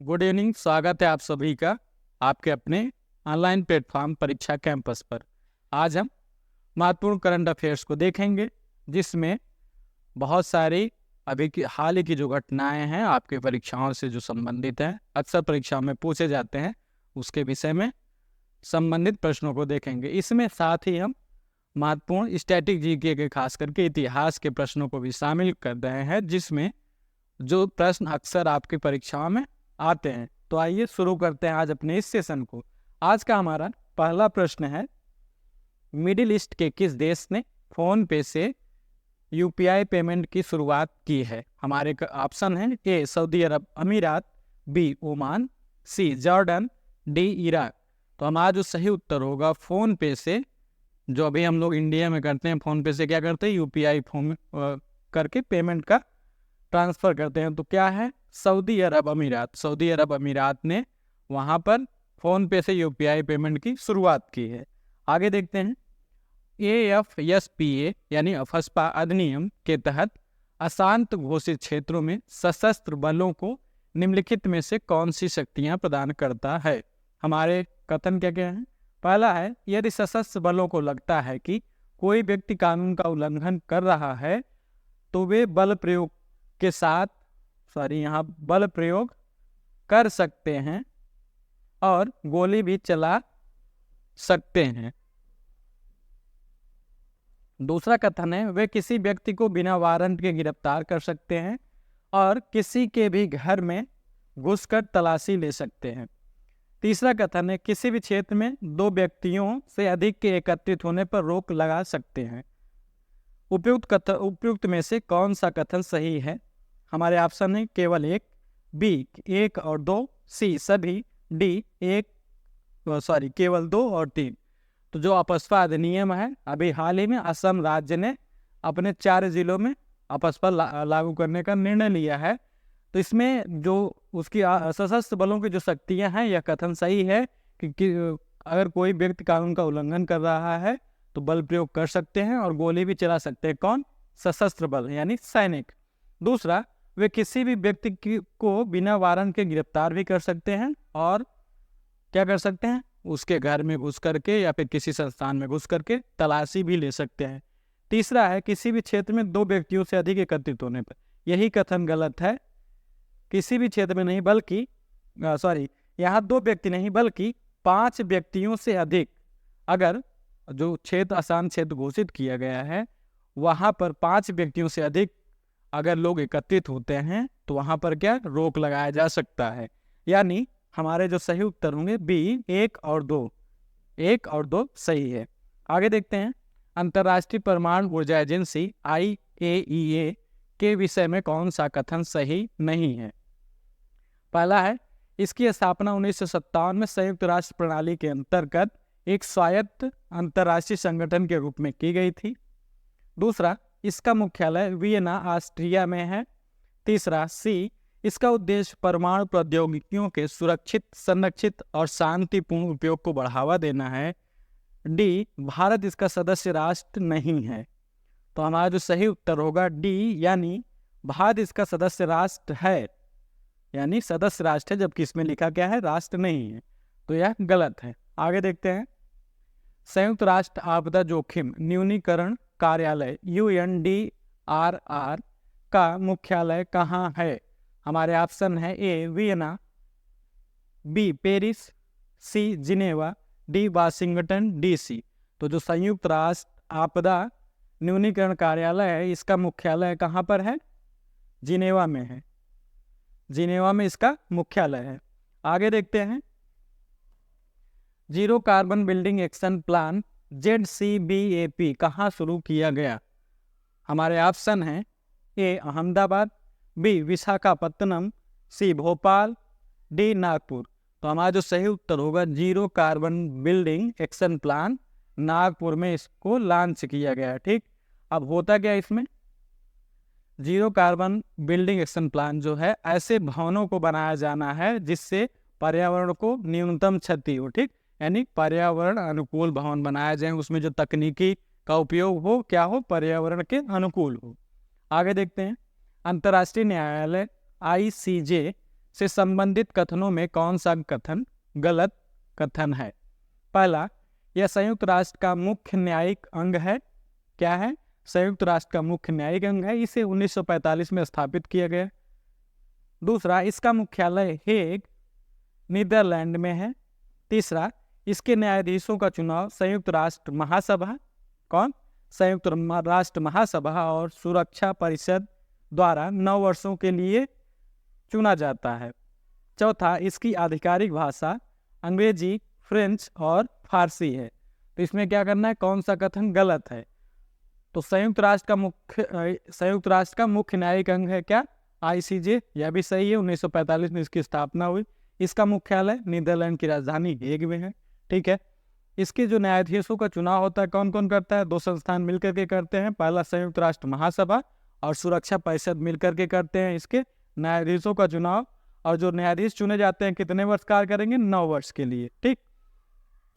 Good evening. स्वागत है आप सभी का आपके अपने ऑनलाइन प्लेटफॉर्म परीक्षा कैंपस पर। आज हम महत्वपूर्ण करंट अफेयर्स को देखेंगे, जिसमें बहुत सारी अभी की हाल ही की जो घटनाएं हैं आपके परीक्षाओं से जो संबंधित हैं, अक्सर परीक्षाओं में पूछे जाते हैं, उसके विषय में संबंधित प्रश्नों को देखेंगे। इसमें साथ ही हम महत्वपूर्ण स्टैटिक जीके के खास करके इतिहास के प्रश्नों को भी शामिल कर रहे हैं, जिसमें जो प्रश्न अक्सर आपकी परीक्षाओं में आते हैं। तो आइए शुरू करते हैं आज अपने इस सेशन को। आज का हमारा पहला प्रश्न है, मिडिल ईस्ट के किस देश ने फोन पे से यूपीआई पेमेंट की शुरुआत की है? हमारे ऑप्शन है ए सऊदी अरब अमीरात, बी ओमान, सी जॉर्डन, डी इराक। तो हमारा जो सही उत्तर होगा, फोन पे से, जो अभी हम लोग इंडिया में करते हैं, फोन पे से क्या करते हैं, यूपीआई फोन करके पेमेंट का ट्रांसफर करते हैं। तो क्या है, सऊदी अरब अमीरात। सऊदी अरब अमीरात ने वहां पर फोन पे से यूपीआई पेमेंट की शुरुआत की है। आगे देखते हैं, AFSPA यानी अफस्पा अधिनियम के तहत अशांत घोषित क्षेत्रों में सशस्त्र बलों को निम्नलिखित में से कौन सी शक्तियां प्रदान करता है? हमारे कथन क्या क्या है? पहला है, यदि सशस्त्र बलों को लगता है कि कोई व्यक्ति कानून का उल्लंघन कर रहा है तो वे बल प्रयोग के साथ यहाँ बल प्रयोग कर सकते हैं और गोली भी चला सकते हैं। दूसरा कथन है, वे किसी व्यक्ति को बिना वारंट के गिरफ्तार कर सकते हैं और किसी के भी घर में घुसकर तलाशी ले सकते हैं। तीसरा कथन है, किसी भी क्षेत्र में दो व्यक्तियों से अधिक के एकत्रित होने पर रोक लगा सकते हैं। उपयुक्त में से कौन सा कथन सही है? हमारे ऑप्शन है केवल एक, बी 1 और 2, सी सभी, डी केवल 2 और 3। तो जो अपस्पा अधिनियम है, अभी हाल ही में असम राज्य ने अपने 4 जिलों में अपस्पा लागू करने का निर्णय लिया है। तो इसमें जो उसकी सशस्त्र बलों की जो शक्तियां हैं, यह कथन सही है कि अगर कोई व्यक्ति कानून का उल्लंघन कर रहा है तो बल प्रयोग कर सकते हैं और गोली भी चला सकते हैं। कौन? सशस्त्र बल यानी सैनिक। दूसरा, वे किसी भी व्यक्ति को बिना वारंट के गिरफ्तार भी कर सकते हैं और क्या कर सकते हैं, उसके घर में घुस करके या फिर किसी संस्थान में घुस करके तलाशी भी ले सकते हैं। तीसरा है, किसी भी क्षेत्र में दो व्यक्तियों से अधिक एकत्रित होने पर। यही कथन गलत है। किसी भी क्षेत्र में नहीं, बल्कि यहाँ 2 व्यक्ति नहीं बल्कि 5 व्यक्तियों से अधिक, अगर जो क्षेत्र आसान क्षेत्र घोषित किया गया है वहां पर 5 व्यक्तियों से अधिक अगर लोग एकत्रित होते हैं तो वहां पर क्या रोक लगाया जा सकता है। यानी हमारे जो सही उत्तर होंगे बी 1 और 2, 1 और 2 सही है। आगे देखते हैं, अंतर्राष्ट्रीय परमाणु ऊर्जा एजेंसी IAEA के विषय में कौन सा कथन सही नहीं है? पहला है, इसकी स्थापना 1957 में संयुक्त राष्ट्र प्रणाली के अंतर्गत एक स्वायत्त अंतर्राष्ट्रीय संगठन के रूप में की गई थी। दूसरा, इसका मुख्यालय वियना ऑस्ट्रिया में है। तीसरा, सी, इसका उद्देश्य परमाणु प्रौद्योगिकियों के सुरक्षित, संरक्षित और शांतिपूर्ण उपयोग को बढ़ावा देना है। डी, भारत इसका सदस्य राष्ट्र नहीं है। तो हमारा जो सही उत्तर होगा डी, यानी भारत इसका सदस्य राष्ट्र है, यानी सदस्य राष्ट्र है, जबकि इसमें लिखा क्या है, राष्ट्र नहीं है। तो यह गलत है। आगे देखते हैं, संयुक्त राष्ट्र आपदा जोखिम न्यूनीकरण कार्यालय UNDRR का मुख्यालय कहाँ है? हमारे ऑप्शन है A Vienna, B Paris, C Geneva, D Washington DC। तो जो संयुक्त राष्ट्र आपदा न्यूनीकरण कार्यालय है, इसका मुख्यालय कहाँ पर है? जिनेवा में है। जिनेवा में इसका मुख्यालय है। आगे देखते हैं, zero carbon building action plan ZCBAP कहाँ शुरू किया गया? हमारे ऑप्शन हैं ए अहमदाबाद, बी विशाखापत्तनम, सी भोपाल, डी नागपुर। तो हमारा जो सही उत्तर होगा zero carbon building action plan, Nagpur में इसको लॉन्च किया गया। ठीक, अब होता क्या इसमें, zero carbon building action plan जो है, ऐसे भवनों को बनाया जाना है जिससे पर्यावरण को न्यूनतम क्षति हो। ठीक, यानी पर्यावरण अनुकूल भवन बनाया जाए, उसमें जो तकनीकी का उपयोग हो क्या हो, पर्यावरण के अनुकूल हो। आगे देखते हैं, अंतर्राष्ट्रीय न्यायालय ICJ से संबंधित कथनों में कौन सा कथन गलत कथन है? पहला, यह संयुक्त राष्ट्र का मुख्य न्यायिक अंग है। क्या है? संयुक्त राष्ट्र का मुख्य न्यायिक अंग है। इसे 1945 में स्थापित किया गया। दूसरा, इसका मुख्यालय हेग, नीदरलैंड में है। तीसरा, इसके न्यायाधीशों का चुनाव संयुक्त राष्ट्र महासभा, कौन? संयुक्त राष्ट्र महासभा और सुरक्षा परिषद द्वारा 9 वर्षों के लिए चुना जाता है। चौथा, इसकी आधिकारिक भाषा अंग्रेजी, फ्रेंच और फारसी है। तो इसमें क्या करना है? कौन सा कथन गलत है? तो संयुक्त राष्ट्र का मुख्य न्यायिक अंग है क्या? ICJ। यह भी सही है। 1945 में इसकी स्थापना हुई। इसका मुख्यालय नीदरलैंड की राजधानी हेग में है। ठीक है। इसके जो न्यायाधीशों का चुनाव होता है, कौन कौन करता है? 2 संस्थान मिलकर के करते हैं। पहला संयुक्त राष्ट्र महासभा और सुरक्षा परिषद मिलकर के करते हैं इसके न्यायाधीशों का चुनाव। और जो न्यायाधीश चुने जाते हैं कितने वर्ष कार्य करेंगे? 9 वर्ष के लिए। ठीक।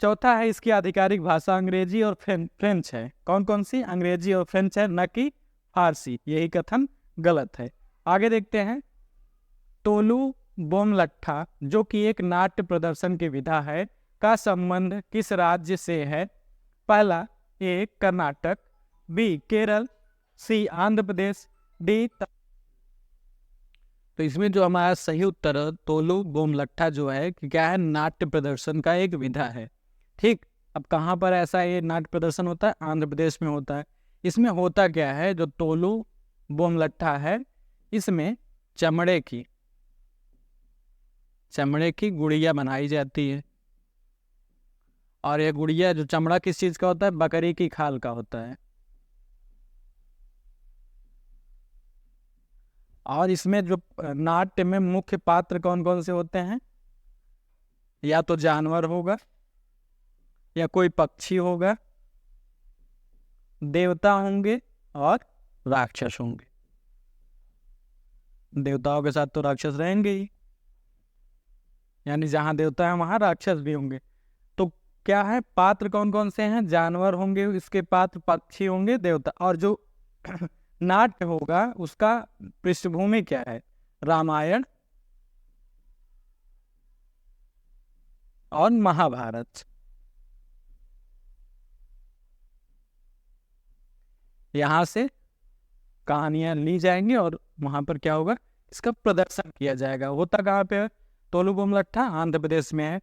चौथा है, इसकी आधिकारिक भाषा अंग्रेजी और फ्रेंच है। कौन कौन सी? अंग्रेजी और फ्रेंच है, न कि फारसी। यही कथन गलत है। आगे देखते हैं। तोलू बोमलट्ठा, जो कि एक नाट्य प्रदर्शन की विधा है, का संबंध किस राज्य से है? पहला, ए कर्नाटक, बी केरल, सी आंध्र प्रदेश, डी। तो इसमें जो हमारा सही उत्तर है, तोलू बोमलट्ठा जो है कि क्या है? नाट्य प्रदर्शन का एक विधा है। ठीक। अब कहाँ पर ऐसा ये नाट्य प्रदर्शन होता है? आंध्र प्रदेश में होता है। इसमें होता क्या है? जो तोलू बोमलट्ठा है, इसमें चमड़े की गुड़िया बनाई जाती है। और ये गुड़िया, जो चमड़ा किस चीज का होता है? बकरी की खाल का होता है। और इसमें जो नाट्य में मुख्य पात्र कौन कौन से होते हैं? या तो जानवर होगा, या कोई पक्षी होगा, देवता होंगे और राक्षस होंगे। देवताओं के साथ तो राक्षस रहेंगे ही, यानी जहां देवता है वहां राक्षस भी होंगे। तो क्या है? पात्र कौन कौन से हैं? जानवर होंगे इसके पात्र, पक्षी होंगे, देवता। और जो नाट्य होगा उसका पृष्ठभूमि क्या है? रामायण और महाभारत। यहां से कहानियां ली जाएंगी और वहां पर क्या होगा? इसका प्रदर्शन किया जाएगा। होता कहाँ पे है? तोलू बोमलट्ठा आंध्र प्रदेश में है।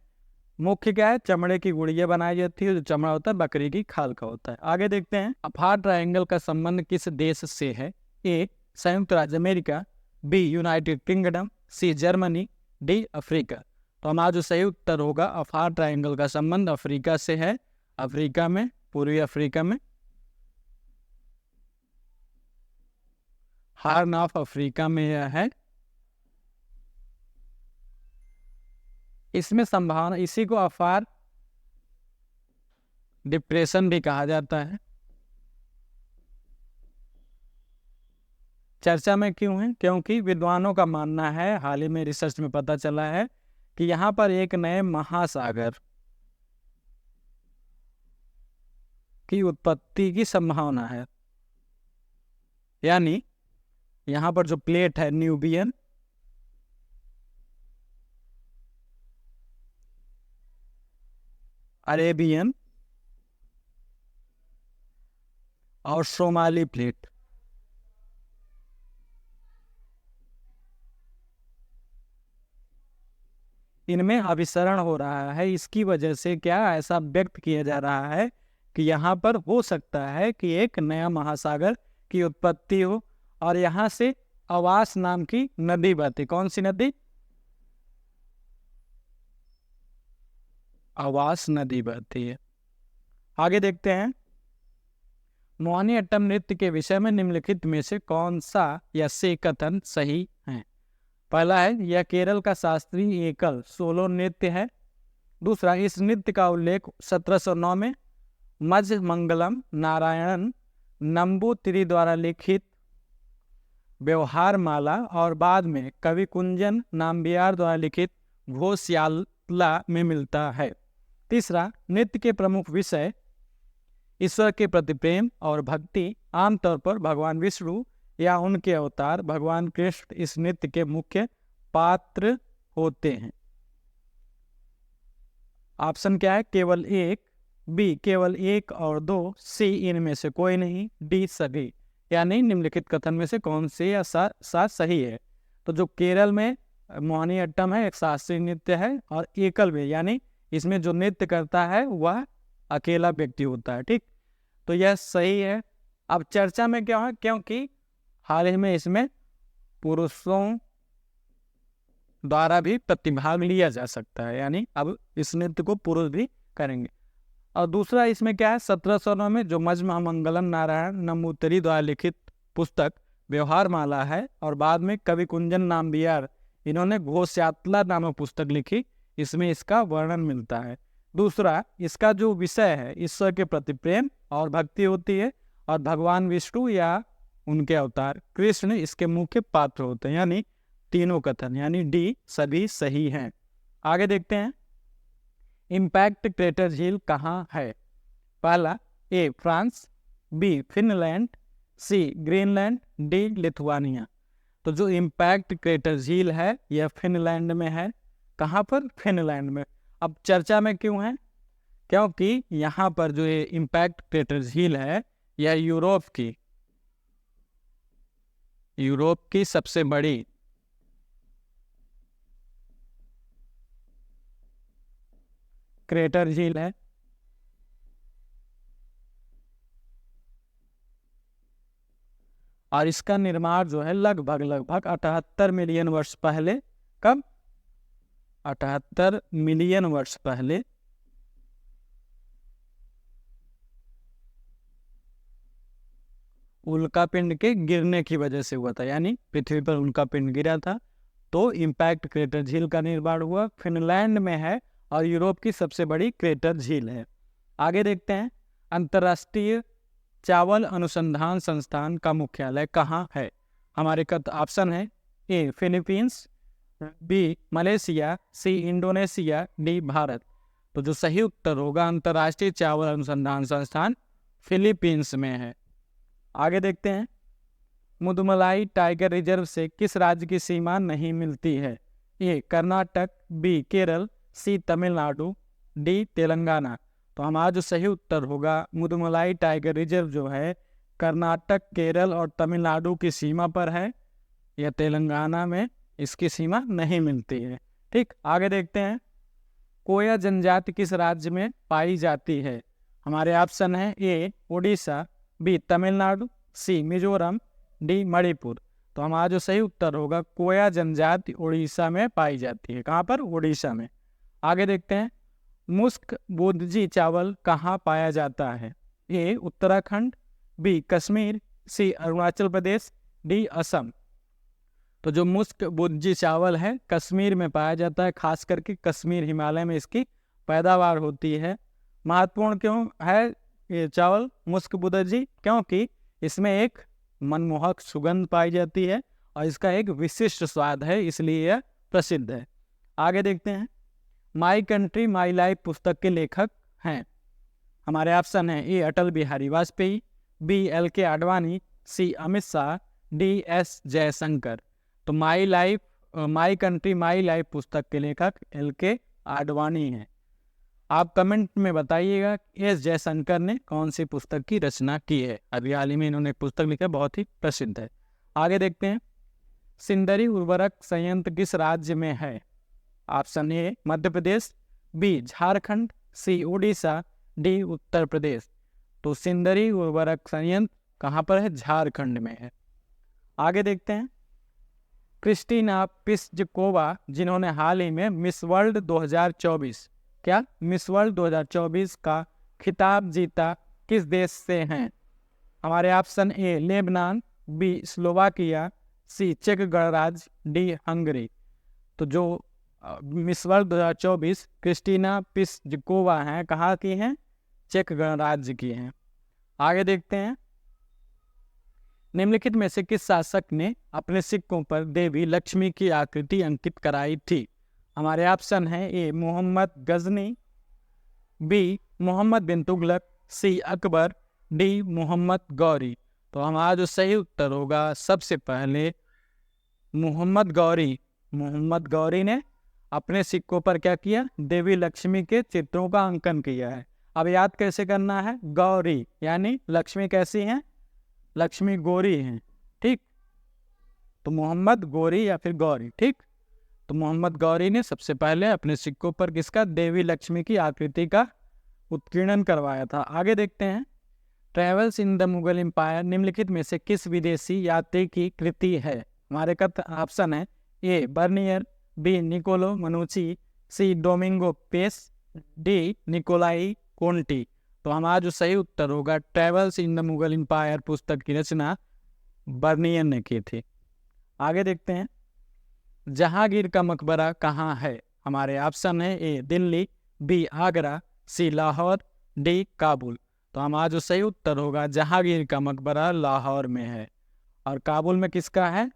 मुख्य क्या है? चमड़े की गुड़िया बनाई जाती है। जो चमड़ा होता है बकरी की खाल का होता है। आगे देखते हैं। अफार ट्रायंगल का संबंध किस देश से है? ए संयुक्त राज्य America, B United Kingdom, C Germany, D Africa. तो हमारा जो सही उत्तर होगा, अफार ट्रायंगल का संबंध अफ्रीका से है। अफ्रीका में, पूर्वी अफ्रीका में, हार्न ऑफ अफ्रीका में यह है। इसमें संभावना, इसी को अफार डिप्रेशन भी कहा जाता है। चर्चा में क्यों है? क्योंकि विद्वानों का मानना है, हाल ही में रिसर्च में पता चला है कि यहाँ पर एक नए महासागर की उत्पत्ति की संभावना है। यानी यहाँ पर जो प्लेट है न्यूबियन, अरेबियन और सोमाली प्लेट, इनमें अभिसरण हो रहा है। इसकी वजह से क्या ऐसा व्यक्त किया जा रहा है कि यहाँ पर हो सकता है कि एक नया महासागर की उत्पत्ति हो और यहाँ से अवास नाम की नदी बहती। कौन सी नदी? अवास नदी बहती है। आगे देखते हैं। मोहिनीअट्टम नृत्य के विषय में निम्नलिखित में से कौन सा या से कथन सही है? पहला है, यह केरल का शास्त्रीय एकल सोलो नृत्य है। दूसरा, इस नृत्य का उल्लेख 1709 में मध्य मंगलम नारायणन नंबूतिरी द्वारा लिखित व्यवहार माला और बाद में कवि कुंजन नाम्बियार द्वारा लिखित घोषयाला में मिलता है। तीसरा, नृत्य के प्रमुख विषय ईश्वर के प्रति प्रेम और भक्ति, आमतौर पर भगवान विष्णु या उनके अवतार भगवान कृष्ण इस नृत्य के मुख्य पात्र होते हैं। ऑप्शन क्या है? केवल एक, बी केवल एक और दो, सी इनमें से कोई नहीं, डी सभी। यानी निम्नलिखित कथन में से कौन से या सा सही है? तो जो केरल में मोहिनीअट्टम है एक शास्त्रीय नृत्य है, और एकल में यानी इसमें जो नृत्य करता है वह अकेला व्यक्ति होता है। ठीक, तो यह सही है। अब चर्चा में क्या है? क्योंकि हाल ही में इसमें पुरुषों द्वारा भी प्रतिभाग लिया जा सकता है, यानी अब इस नृत्य को पुरुष भी करेंगे। और दूसरा इसमें क्या है? 1709 में जो मजमा मंगलम नारायण नमूतरी द्वारा लिखित पुस्तक व्यवहार माला है, और बाद में कवि कुंजन नामबियार इन्होंने घोषयात्रा नामक पुस्तक लिखी, इसमें इसका वर्णन मिलता है। दूसरा, इसका जो विषय है ईश्वर के प्रति प्रेम और भक्ति होती है, और भगवान विष्णु या उनके अवतार कृष्ण इसके मुख्य पात्र होते हैं। यानी तीनों कथन यानी डी सभी सही हैं। आगे देखते हैं, इम्पैक्ट क्रेटर झील कहाँ है? पहला, A France, B Finland, C Greenland, D Lithuania. तो जो इम्पैक्ट क्रेटर झील है यह फिनलैंड में है। कहाँ पर? फिनलैंड में। अब चर्चा में क्यों है? क्योंकि यहाँ पर जो ये इम्पैक्ट क्रेटर झील है यह यूरोप की सबसे बड़ी क्रेटर झील है। और इसका निर्माण जो है लगभग 78 मिलियन वर्ष पहले, कब? 78 मिलियन वर्ष पहले उल्कापिंड के गिरने की वजह से हुआ था। यानी पृथ्वी पर उल्कापिंड गिरा था, तो इम्पैक्ट क्रेटर झील का निर्माण हुआ। फिनलैंड में है और यूरोप की सबसे बड़ी क्रेटर झील है। आगे देखते हैं, अंतर्राष्ट्रीय चावल अनुसंधान संस्थान का मुख्यालय कहाँ है? हमारे ऑप्शन है, A Philippines, B Malaysia, C Indonesia, D Bharat. तो जो सही उत्तर होगा, अंतर्राष्ट्रीय चावल अनुसंधान संस्थान फिलीपींस में है। आगे देखते हैं, मुदुमलाई टाइगर रिजर्व से किस राज्य की सीमा नहीं मिलती है? ए कर्नाटक, बी केरल, सी तमिलनाडु, डी तेलंगाना। तो हमारा जो सही उत्तर होगा, मुदुमलाई टाइगर रिजर्व जो है कर्नाटक, केरल और तमिलनाडु की सीमा पर है, यह तेलंगाना में इसकी सीमा नहीं मिलती है। ठीक, आगे देखते हैं, कोया जनजाति किस राज्य में पाई जाती है? हमारे ऑप्शन है, ए उड़ीसा, बी तमिलनाडु, सी मिजोरम, डी मणिपुर। तो हमारा जो सही उत्तर होगा, कोया जनजाति उड़ीसा में पाई जाती है। कहाँ पर? उड़ीसा में। आगे देखते हैं, मुस्क बुदजी चावल कहाँ पाया जाता है? ए उत्तराखंड, बी कश्मीर, सी अरुणाचल प्रदेश, डी असम। तो जो मुस्क बुदजी चावल है कश्मीर में पाया जाता है, खास करके कश्मीर हिमालय में इसकी पैदावार होती है। महत्वपूर्ण क्यों है ये चावल मुस्क बुदजी? क्योंकि इसमें एक मनमोहक सुगंध पाई जाती है और इसका एक विशिष्ट स्वाद है, इसलिए यह प्रसिद्ध है। आगे देखते हैं, माई कंट्री माई लाइफ पुस्तक के लेखक हैं। हमारे ऑप्शन है, ए अटल बिहारी वाजपेयी, बी एल के आडवाणी, सी अमित शाह, डी एस जयशंकर। तो माई कंट्री माई लाइफ पुस्तक के लेखक एल के आडवाणी हैं। आप कमेंट में बताइएगा एस जयशंकर ने कौन सी पुस्तक की रचना की है। अभी हाल ही में इन्होंने पुस्तक लिखा, बहुत ही प्रसिद्ध है। आगे देखते हैं, सिंदरी उर्वरक संयंत्र किस राज्य में है? Option A Madhya Pradesh, B Jharkhand, C Orissa, D Uttar Pradesh. तो सिंदरी उर्वरक संयंत्र कहाँ पर है? झारखंड में है। आगे देखते हैं, क्रिस्टीना पिस्जकोवा जिन्होंने हाल ही में मिस वर्ल्ड 2024 मिस वर्ल्ड 2024 का खिताब जीता, किस देश से हैं? हमारे option A Lebanon, B Slovakia, C चेक गणराज्य, डी हंगरी। तो जो मिस वर्ल्ड 2024 क्रिस्टीना पिस्जकोवा हैं, कहाँ की हैं? चेक गणराज्य की हैं। आगे देखते हैं, निम्नलिखित में से किस शासक ने अपने सिक्कों पर देवी लक्ष्मी की आकृति अंकित कराई थी? हमारे ऑप्शन है, ए मोहम्मद गजनी, बी मोहम्मद बिन तुगलक, सी अकबर, डी मोहम्मद गौरी। तो हमारा जो सही उत्तर होगा, सबसे पहले मोहम्मद गौरी ने अपने सिक्कों पर क्या किया, देवी लक्ष्मी के चित्रों का अंकन किया है। अब याद कैसे करना है, गौरी यानी लक्ष्मी कैसी हैं, लक्ष्मी गोरी हैं, ठीक। तो मोहम्मद गोरी या फिर गौरी, ठीक। तो मोहम्मद गौरी ने सबसे पहले अपने सिक्कों पर किसका, देवी लक्ष्मी की आकृति का उत्कीर्णन करवाया था। आगे देखते हैं, travels in the Mughal empire निम्नलिखित में से किस विदेशी यात्री की कृति है। हमारे का ऑप्शन है A Bernier, B Niccolao Manucci, C Domingo Paes, D Niccolo Conti. तो हमारा जो सही उत्तर होगा, travels in the Mughal empire पुस्तक की रचना बर्नियर ने की थी। आगे देखते हैं, जहांगीर का मकबरा कहाँ है। हमारे ऑप्शन है ए दिल्ली, बी आगरा, सी लाहौर, डी काबुल। तो हमारा जो सही उत्तर होगा, जहांगीर का मकबरा लाहौर में है। और काबुल में किसका है,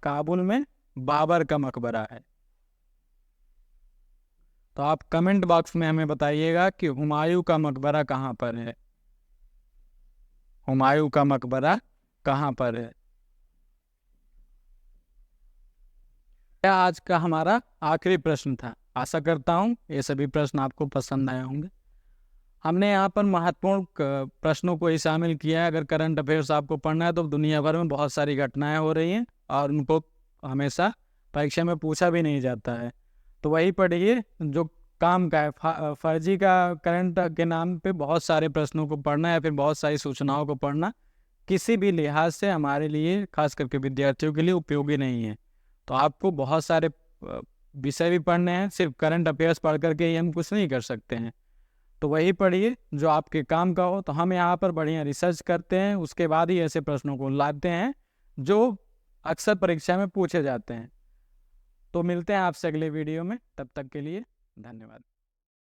काबुल में बाबर का मकबरा है। तो आप कमेंट बॉक्स में हमें बताइएगा कि हुमायूं का मकबरा कहाँ पर है, हुमायूं का मकबरा कहाँ पर है। यह आज का हमारा आखिरी प्रश्न था। आशा करता हूँ ये सभी प्रश्न आपको पसंद आए होंगे। हमने यहाँ पर महत्वपूर्ण प्रश्नों को ही शामिल किया है। अगर करंट अफेयर्स आपको पढ़ना है तो दुनिया भर में बहुत सारी घटनाएं हो रही हैं और उनको हमेशा परीक्षा में पूछा भी नहीं जाता है, तो वही पढ़िए जो काम का है। फर्जी का करंट के नाम पे बहुत सारे प्रश्नों को पढ़ना या फिर बहुत सारी सूचनाओं को पढ़ना किसी भी लिहाज से हमारे लिए, खास करके विद्यार्थियों के लिए उपयोगी नहीं है। तो आपको बहुत सारे विषय भी पढ़ने हैं, सिर्फ करंट अफेयर्स पढ़ करके ही हम कुछ नहीं कर सकते हैं। तो वही पढ़िए जो आपके काम का हो। तो हम यहाँ पर बढ़िया रिसर्च करते हैं, उसके बाद ही ऐसे प्रश्नों को लाते हैं जो अक्सर परीक्षा में पूछे जाते हैं। तो मिलते हैं आपसे अगले वीडियो में, तब तक के लिए धन्यवाद।